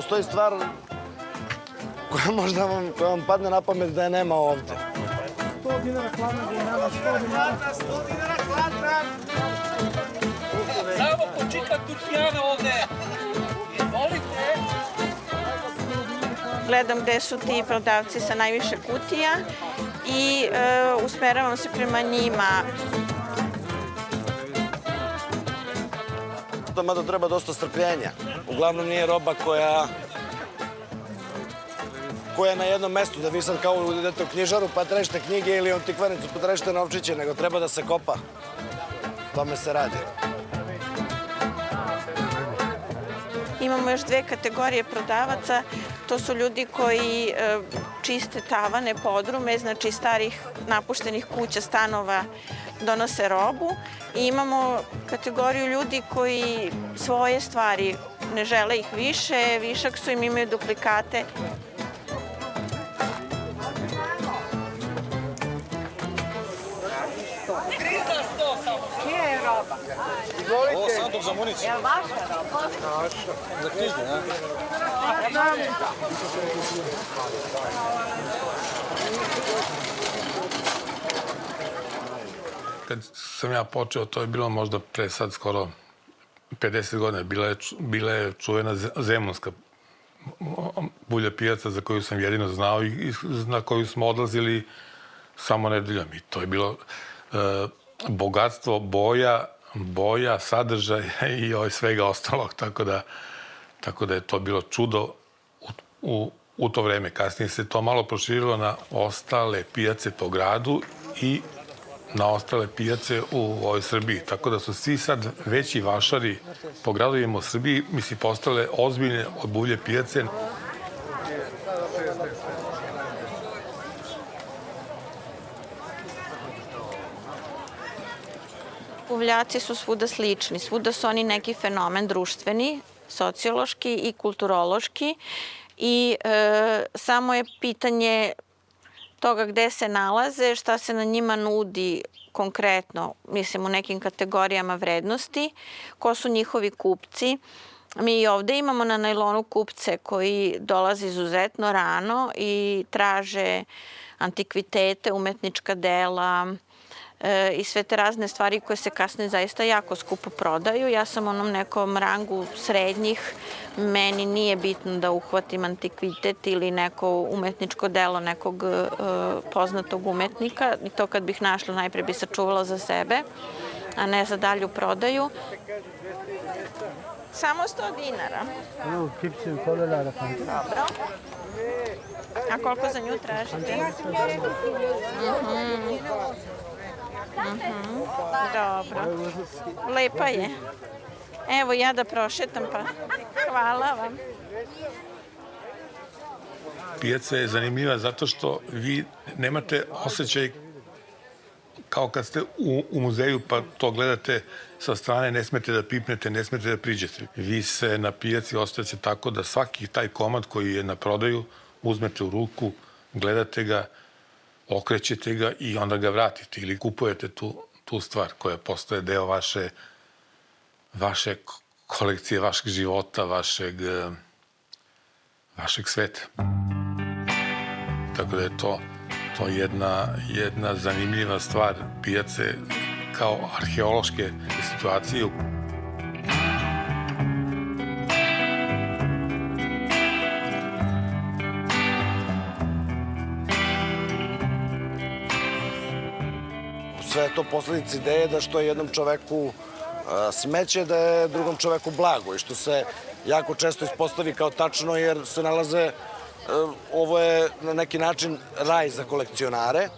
postoji stvar koja možda vam padne na pamet da je nema ovde. 100 dinara hladna vinana, 100 dinara. 100 dinara hladna! Samo počita tutijana ovde. Izvolite. Gledam gde su ti prodavci sa najviše kutija i usmeravam se prema njima. Mada treba dosta strpljenja. Uglavnom nije roba koja je na jednom mestu, da vi sad kao idete u knjižaru pa tražite knjige ili u antikvarnicu pa tražite novčiće, nego treba da se kopa. O tome se radi. Imamo još dve kategorije prodavaca. To su ljudi koji čiste tavane, podrume, znači starih napuštenih kuća, stanova, donose robu. I imamo kategoriju ljudi koji svoje stvari ne žele ih više, višak su im, imaju duplikate. Čija je roba? Ovo sanduk za municiju. Je li vaša roba? Naša. Za knjige, ne? Kad sam ja počeo, to je bilo možda pre sad skoro 50 godina. Bila je čuvena Zemunska bulja pijaca za koju sam jedino znao i na koju smo odlazili samo nedeljom. I to je bilo bogatstvo boja, sadržaja i svega ostalog. Tako da je to bilo čudo u to vreme. Kasnije se to malo proširilo na ostale pijace po gradu i na ostale pijace u ovoj Srbiji. Tako da su svi sad veći vašari po gradovima u Srbiji, postale ozbiljne od bulje pijace. Buvljaci su svuda slični, svuda su oni neki fenomen društveni, sociološki i kulturološki i samo je pitanje toga gde se nalaze, šta se na njima nudi konkretno, mislim u nekim kategorijama vrednosti, ko su njihovi kupci. Mi i ovde imamo na najlonu kupce koji dolaze izuzetno rano i traže antikvitete, umetnička dela i sve te razne stvari koje se kasnije zaista jako skupo prodaju. Ja sam u onom nekom rangu srednjih, meni nije bitno da uhvatim antikvitet ili neko umetničko delo nekog poznatog umetnika. I to kad bih našla, najpre bi sačuvala za sebe, a ne za dalju prodaju. Samo 100 dinara. Evo, kipsim $100. Dobro. A koliko za nju tražite? Dobro. Lepa je. Evo ja da prošetam pa. Hvala vam. Pijaca je zanimljiva zato što vi nemate osjećaj kao kad ste u muzeju pa to gledate sa strane, ne smete da pipnete, ne smete da priđete. Vi se na pijaci osjećate tako da svaki taj komad koji je na prodaju uzmete u ruku, gledate ga, okrećete ga i onda ga vratite ili kupujete tu stvar koja postaje deo vaše kolekcije, vašeg života, vašeg sveta. Tako da je to jedna zanimljiva stvar pijace kao arheološke situacije. Sve je to posledica ideje da što je jednom čoveku smeće, da je drugom čoveku blago i što se jako često ispostavi kao tačno jer se nalaze, ovo je na neki način raj za kolekcionare,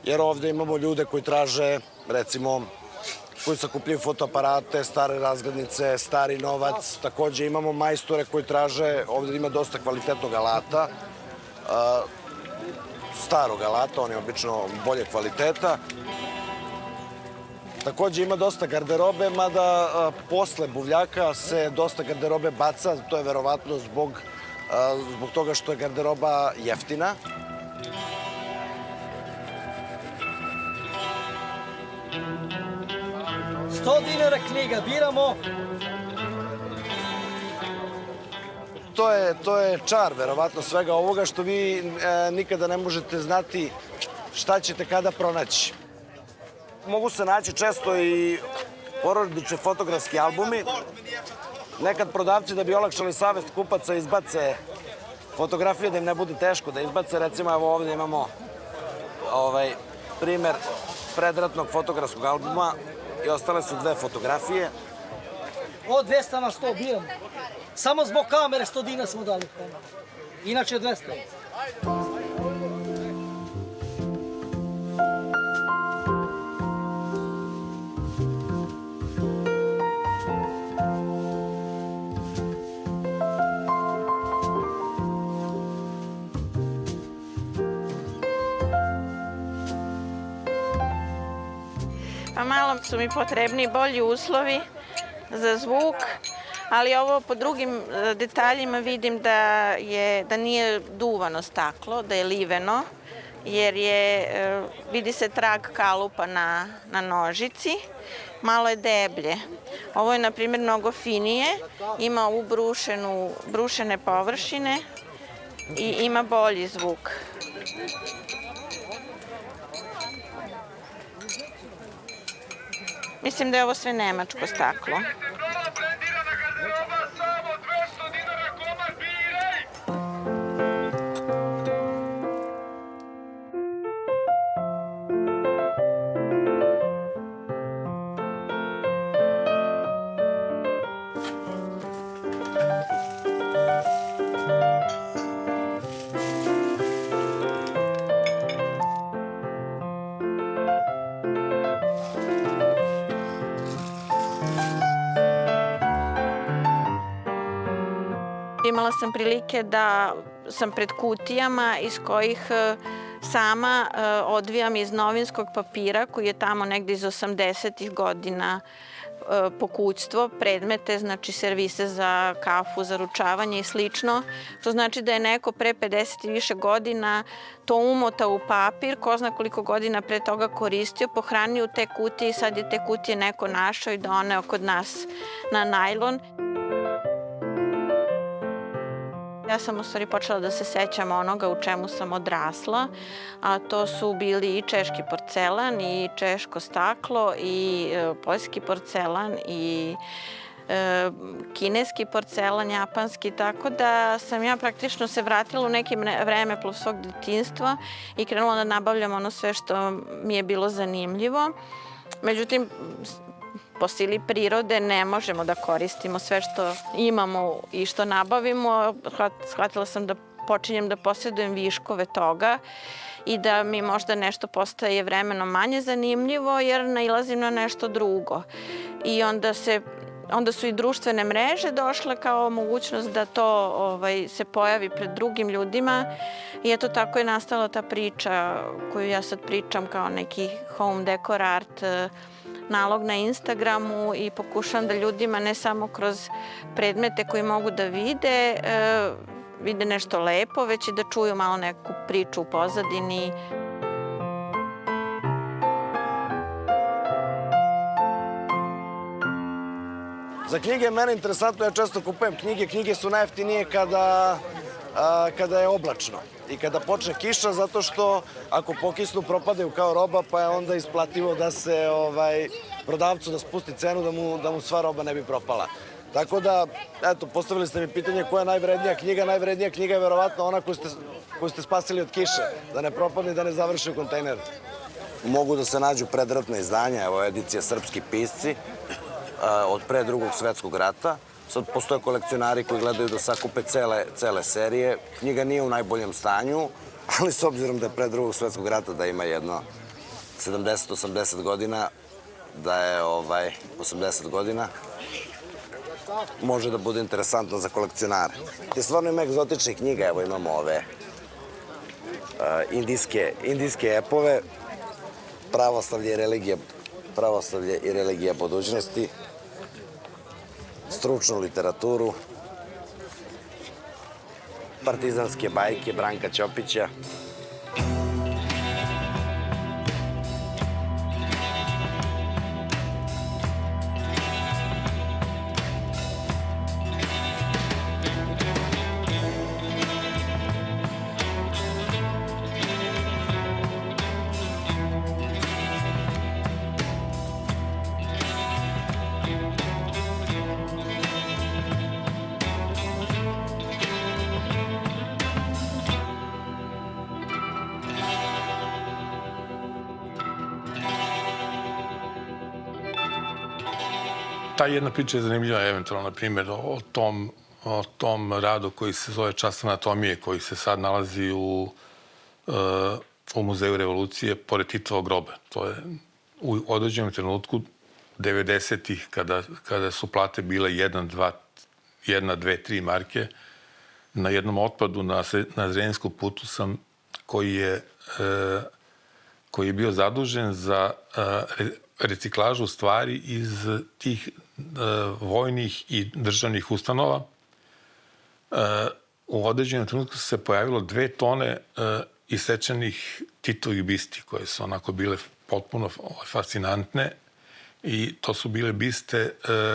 jer ovde imamo ljude koji traže, recimo, koji sakupljaju fotoaparate, stare razglednice, stari novac. Takođe imamo majstore koji traže, ovde ima dosta kvalitetnog alata, starog alata, on je obično bolje kvaliteta. Takođe ima dosta garderobe, mada posle buvljaka se dosta garderobe baca, to je verovatno zbog toga što je garderoba jeftina. $100 knjiga, biramo. to je čar, verovatno, svega ovoga, što vi nikada ne možete znati šta ćete kada pronaći. Mogu se naći često i porodični fotografski albumi. Nekad prodavci, da bi olakšali savest kupaca, izbace fotografije da im ne bude teško da izbace. Recimo, evo ovdje imamo primer predratnog fotografskog albuma i ostale su 2 fotografije. Od 200 na 100 bijem. Samo zbog kamere 100 dina smo dali. Inače 200. Pa malo su mi potrebni bolji uslovi za zvuk, ali ovo po drugim detaljima vidim da nije duvano staklo, da je liveno, jer vidi se trag kalupa na nožici, malo je deblje. Ovo je, na primjer, mnogo finije, ima brušene površine i ima bolji zvuk. Mislim da je ovo sve nemačko staklo. Imala sam prilike da sam pred kutijama iz kojih sama odvijam iz novinskog papira koji je tamo negde iz 80-ih godina pokućstvo, predmete, znači servise za kafu, za ručavanje i slično, što znači da je neko pre 50 i više godina to umotao u papir, ko zna koliko godina pre toga koristio, pohranio u te kutije i sad je te kutije neko našao i doneo kod nas na najlon. Ja sam u stvari počela da se sećam onoga u čemu sam odrasla, a to su bili i češki porcelan, i češko staklo, i poljski porcelan, i kineski porcelan, japanski, tako da sam ja praktično se vratila u neke vreme svog detinjstva i krenula da nabavljam ono sve što mi je bilo zanimljivo. Međutim, po sili prirode ne možemo da koristimo sve što imamo i što nabavimo. Shvatila sam da počinjem da posjedujem viškove toga i da mi možda nešto postaje vremenom manje zanimljivo jer nailazim na nešto drugo. I onda su i društvene mreže došle kao mogućnost da to se pojavi pred drugim ljudima i eto tako je nastala ta priča koju ja sad pričam kao neki home decor art nalog na Instagramu i pokušam da ljudima ne samo kroz predmete koji mogu da vide nešto lepo, već i da čuju malo neku priču u pozadini. Za knjige je mene interesantno, ja često kupujem knjige. Knjige su najjeftinije kada je oblačno i kada počne kiša, zato što ako pokisnu propadaju kao roba, pa je onda isplativo da se prodavcu da spusti cenu da mu sva roba ne bi propala. Tako da, eto, postavili ste mi pitanje koja je najvrednija knjiga. Najvrednija knjiga je verovatno ona koju ste spasili od kiše, da ne propadne i da ne završi u kontejneru. Mogu da se nađu predratna izdanja, evo edicija Srpski pisci, od pre Drugog svetskog rata. Sad postoje kolekcionari koji gledaju da sakupe cele serije. Knjiga nije u najboljem stanju, ali s obzirom da je pre Drugog svetskog rata, da ima jedno 70-80 godina, da je 80 godina, može da bude interesantno za kolekcionare. I stvarno ima egzotičnih knjiga, evo imamo ove indijske epove, pravoslavlje i religija budućnosti, stručnu literaturu, partizanske bajke Branka Ćopića. Ta jedna priča je zanimljiva, eventualno, na primjer, o tom radu koji se zove Čas anatomije, koji se sad nalazi u Muzeju revolucije, pored Titovog groba. To je u određenom trenutku 90-ih, kada su plate bile 1, 2, 3 marke, na jednom otpadu na Zrenjanskom putu sam, koji je bio zadužen za reciklažu stvari iz tih vojnih i državnih ustanova. U određenom trenutku se pojavilo 2 tone isečenih Titovih bisti, koje su onako bile potpuno fascinantne, i to su bile biste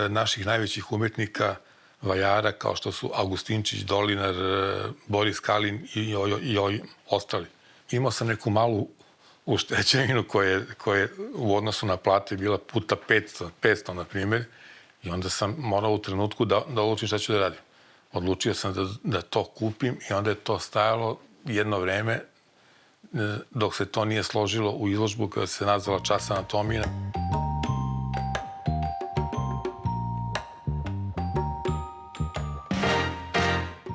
naših najvećih umetnika, vajara, kao što su Augustinčić, Dolinar, Boris Kalin i ostali. Imao sam neku malu ušteđevinu koja je u odnosu na plate bila puta 500 na primjer, i onda sam morao u trenutku da odlučim šta ću da radim. Odlučio sam da to kupim i onda je to stajalo jedno vreme dok se to nije složilo u izložbu koja se nazvala Čas anatomije.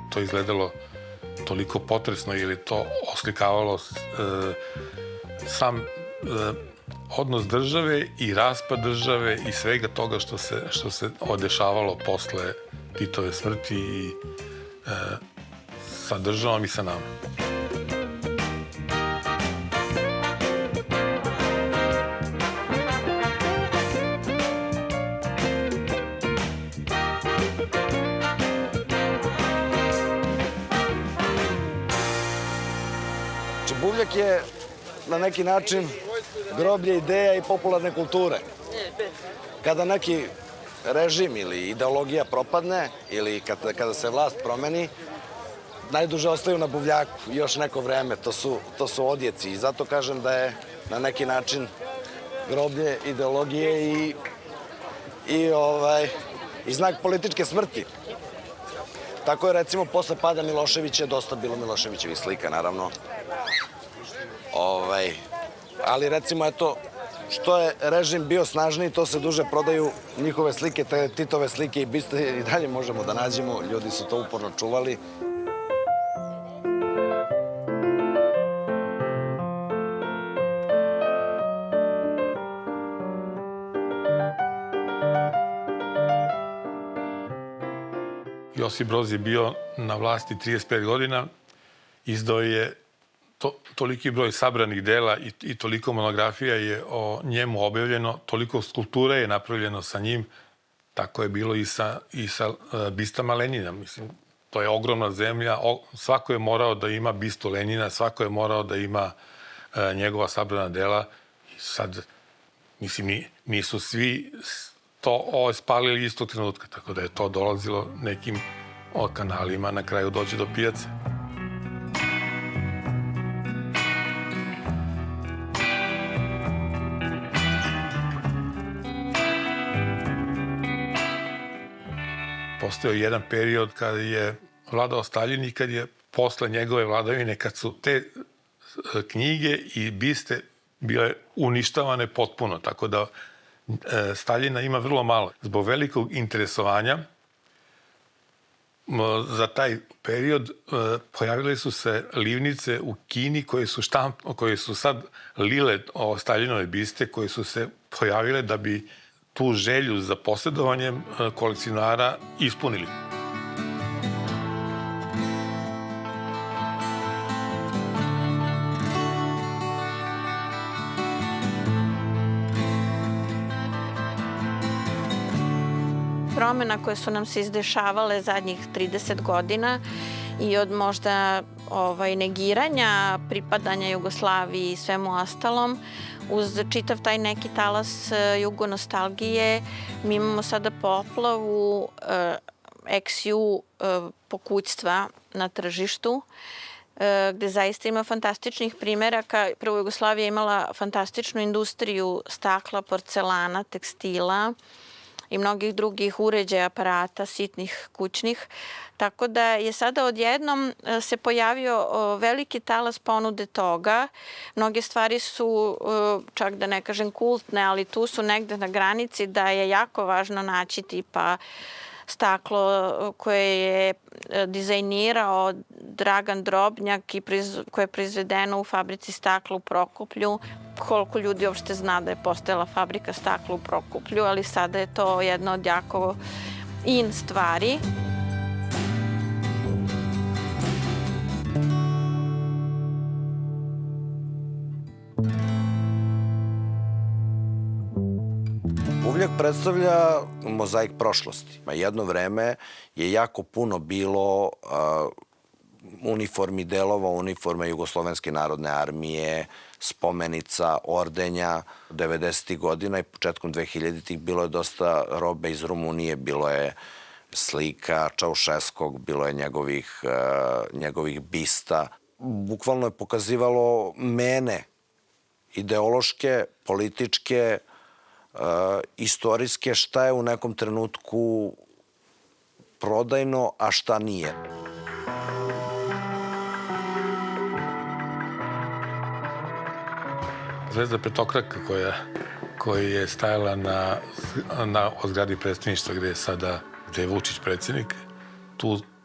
To je izgledalo toliko potresno ili to oslikavalo sam odnos države i raspad države i svega toga što se odešavalo posle Titove smrti i sa državom i sa nama. Buvljak je na neki način groblje ideja i popularne kulture. Kada neki režim ili ideologija propadne ili kada se vlast promeni, najduže ostaju na Buvljaku još neko vreme. To su odjeci i zato kažem da je na neki način groblje ideologije i znak političke smrti. Tako je, recimo, posle pada Miloševića dosta bilo Miloševićevih slika, naravno. Ali, recimo, eto, što je režim bio snažniji, to se duže prodaju njihove slike, te Titove slike i biste i dalje možemo da nađemo. Ljudi su to uporno čuvali. Josip Broz je bio na vlasti 35 godina, izdao je toliki broj sabranih dela i toliko monografija je o njemu objavljeno, toliko skulptura je napravljeno sa njim, tako je bilo i sa bistama Lenjina. Mislim, to je ogromna zemlja, svako je morao da ima bistu Lenjina, svako je morao da ima njegova sabrana dela. I sad, mislim, nisu svi to spalili istog trenutka, tako da je to dolazilo nekim kanalima, na kraju dođe do pijace. Postojao jedan period kada je vladao Staljin i kad je posle njegove vladavine, kad su te knjige i biste bile uništavane potpuno, tako da Staljina ima vrlo malo. Zbog velikog interesovanja za taj period pojavile su se livnice u Kini koje su sad lile o Staljinove biste, koje su se pojavile da bi tu želju za posjedovanjem kolekcionara ispunili. Promena koje su nam se izdešavale zadnjih 30 godina i od možda negiranja, pripadanja Jugoslaviji i svemu ostalom, uz čitav taj neki talas jugonostalgije, mi imamo sada poplavu ex-ju pokućstva na tržištu, gde zaista ima fantastičnih primeraka. Prvo, Jugoslavija imala fantastičnu industriju stakla, porcelana, tekstila i mnogih drugih uređaja, aparata, sitnih, kućnih. Tako da je sada odjednom se pojavio veliki talas ponude toga. Mnoge stvari su, čak da ne kažem kultne, ali tu su negde na granici da je jako važno naći tipa staklo koje je dizajnirao Dragan Drobnjak i koje je proizvedeno u fabrici stakla u Prokuplju. Koliko ljudi uopšte zna da je postojala fabrika stakla u Prokuplju, ali sada je to jedna od jako in stvari. Buvljak predstavlja mozaik prošlosti. Jedno vreme je jako puno bilo uniformi delova, uniforme Jugoslovenske narodne armije, spomenica, ordenja. 90. godina i početkom 2000-ih bilo je dosta robe iz Rumunije, bilo je slika Čaušeskog, bilo je njegovih bista. Bukvalno je pokazivalo mene, ideološke, političke, istorijske, šta je u nekom trenutku prodajno, a šta nije. Zvezda petokraka koja je stajala na zgradi predstavništva gde je Vučić predsednik,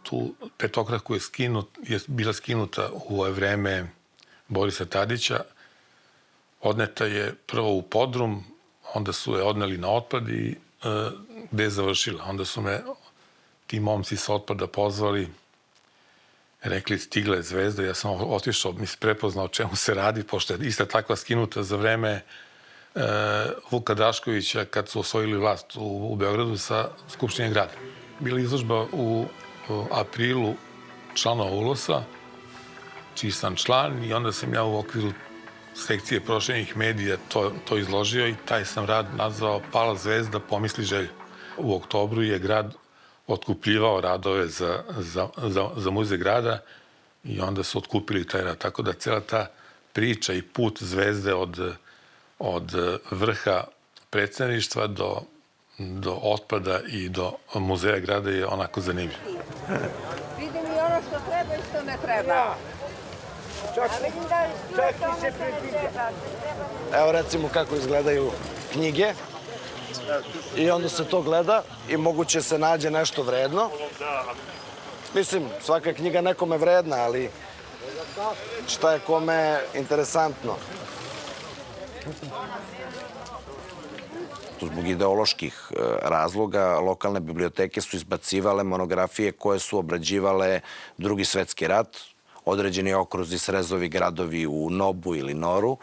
tu petokraku je bila skinuta u vreme Borisa Tadića. Odneta je prvo u podrum, onda su je odneli na otpad i gde je završila. Onda su me ti momci sa otpada pozvali, rekli stigla je zvezda, ja sam otišao, prepoznao o čemu se radi, pošto je ista takva skinuta za vreme Vuka Draškovića kad su osvojili vlast u Beogradu sa Skupštine grada. Bila izložba u aprilu članova ULOS-a, čiji sam član, i onda sam ja u okviru sekcije prošlenih medija to izložio i taj sam rad nazvao Pala zvezda, pomisli želju. U oktobru je grad otkupljivao radove za muzej grada i onda su otkupili taj rad. Tako da cela ta priča i put zvezde od vrha predsedništva do otpada i do muzeja grada je onako zanimljiv. Vidim i ono što treba i što ne treba. Čak i se predviđa. Evo recimo kako izgledaju knjige i onda se to gleda i moguće se nađe nešto vredno. Mislim, svaka knjiga nekome vredna, ali šta je kome interesantno. Zbog ideoloških razloga lokalne biblioteke su izbacivale monografije koje su obrađivale Drugi svetski rat, određeni okruzi, srezovi, gradovi u Nobu ili Noru,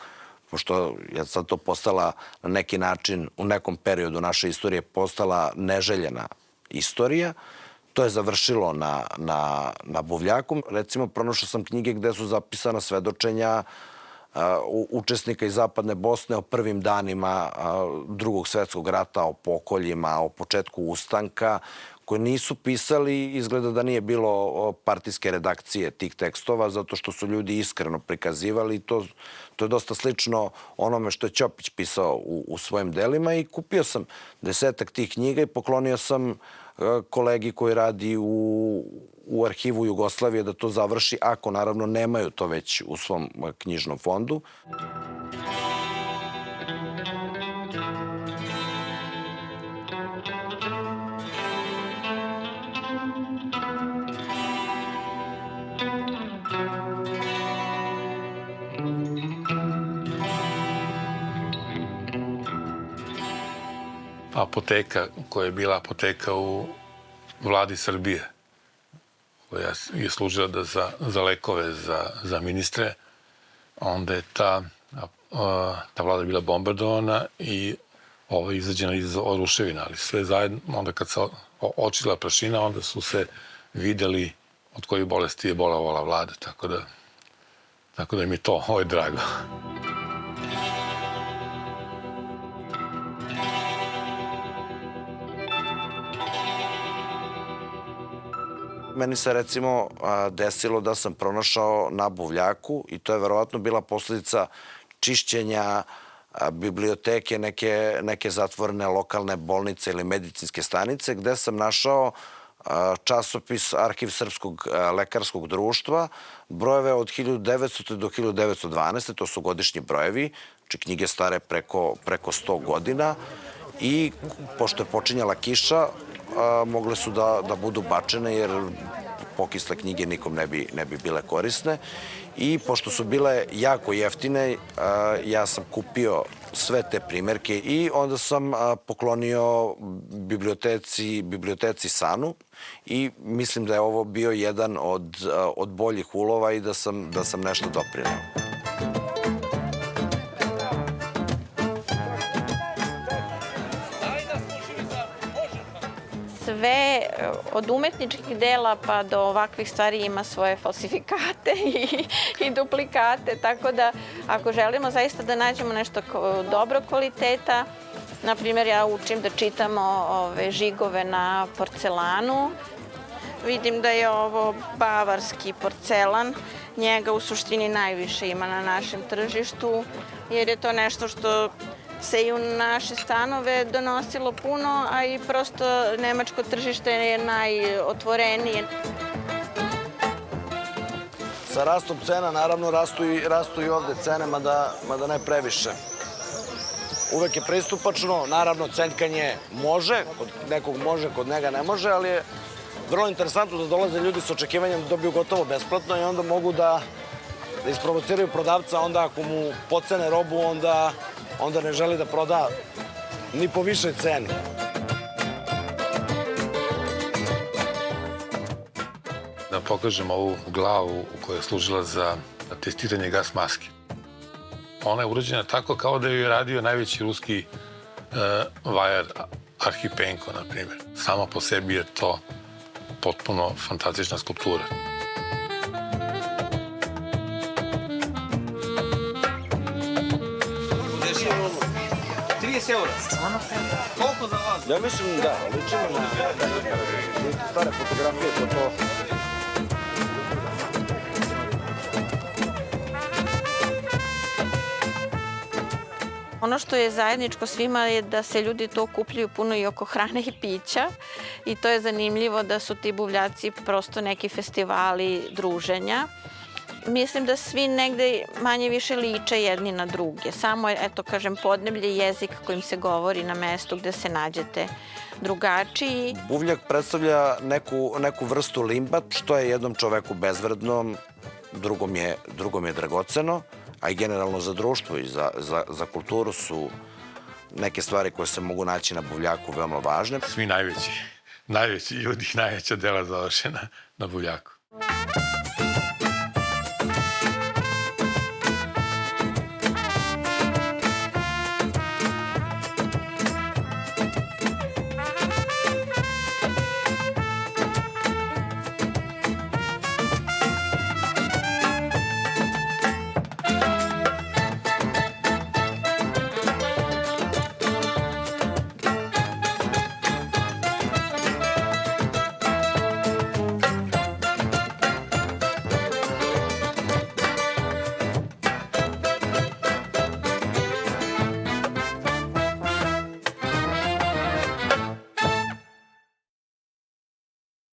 pošto je sad to postala na neki način, u nekom periodu naše istorije, postala neželjena istorija. To je završilo na Buvljaku. Recimo, pronašao sam knjige gde su zapisana svedočenja učesnika iz Zapadne Bosne o prvim danima Drugog svetskog rata, o pokoljima, o početku ustanka, koje nisu pisali, izgleda da nije bilo partijske redakcije tih tekstova, zato što su ljudi iskreno prikazivali i to je dosta slično onome što je Ćopić pisao u svojim delima i kupio sam 10-ak tih knjiga i poklonio sam kolegi koji radi u arhivu Jugoslavije da to završi, ako naravno nemaju to već u svom knjižnom fondu. Apoteka koja je bila apoteka u vladi Srbije, koja je služila za lekove za ministre, onda je ta vlada bila bombardovana i izađena iz ruševina, ali sve zajedno, onda kad se očila prašina, onda su se videli od kojih bolesti je bolevala vlada, tako da mi je to drago. Meni se recimo desilo da sam pronašao na Buvljaku i to je verovatno bila posledica čišćenja biblioteke, neke zatvorene lokalne bolnice ili medicinske stanice, gde sam našao časopis Arhiv Srpskog lekarskog društva, brojeve od 1900. do 1912. To su godišnji brojevi, či knjige stare preko 100 godina i pošto je počinjala kiša, mogle su da budu bačene jer pokisle knjige nikom ne bi bile korisne i pošto su bile jako jeftine, ja sam kupio sve te primerke i onda sam poklonio biblioteci Sanu i mislim da je ovo bio jedan od boljih ulova i da sam nešto doprineo. Sve od umetničkih dela pa do ovakvih stvari ima svoje falsifikate i duplikate, tako da ako želimo zaista da nađemo nešto dobro kvaliteta, na primjer ja učim da čitamo žigove na porcelanu, vidim da je ovo bavarski porcelan, njega u suštini najviše ima na našem tržištu, jer je to nešto što se i u naše stanove donosilo puno, a i prosto nemačko tržište je najotvorenije. Sa rastom cena, naravno, rastu i ovde cene, mada ne previše. Uvek je pristupačno, naravno, cenkanje može, kod nekog može, kod njega ne može, ali je vrlo interesantno da dolaze ljudi s očekivanjem da dobiju gotovo besplatno i onda mogu da isprovociraju prodavca, onda ako mu pocene robu, onda ne želi da proda ni po višoj ceni. Da pokažem ovu glavu koja je služila za testiranje gas maske. Ona je urađena tako kao da ju je radio najveći ruski vajar Arhipenko, na primjer. Sama po sebi je to potpuno fantastična skulptura. Koliko za vas? Ja mislim da, ličimo na stare fotografije, to. Ono što je zajedničko svima je da se ljudi to okupljaju puno i oko hrane i pića i to je zanimljivo da su ti buvljaci prosto neki festivali druženja. Mislim da svi negde manje više liče jedni na druge. Samo je, eto, kažem, podneblje i jezik kojim se govori na mestu gde se nađete drugačiji. Buvljak predstavlja neku vrstu limba, što je jednom čoveku bezvredno, drugom je dragoceno, a i generalno za društvo i za kulturu su neke stvari koje se mogu naći na buvljaku veoma važne. Svi najveći ljudi, najveća dela završena na buvljaku.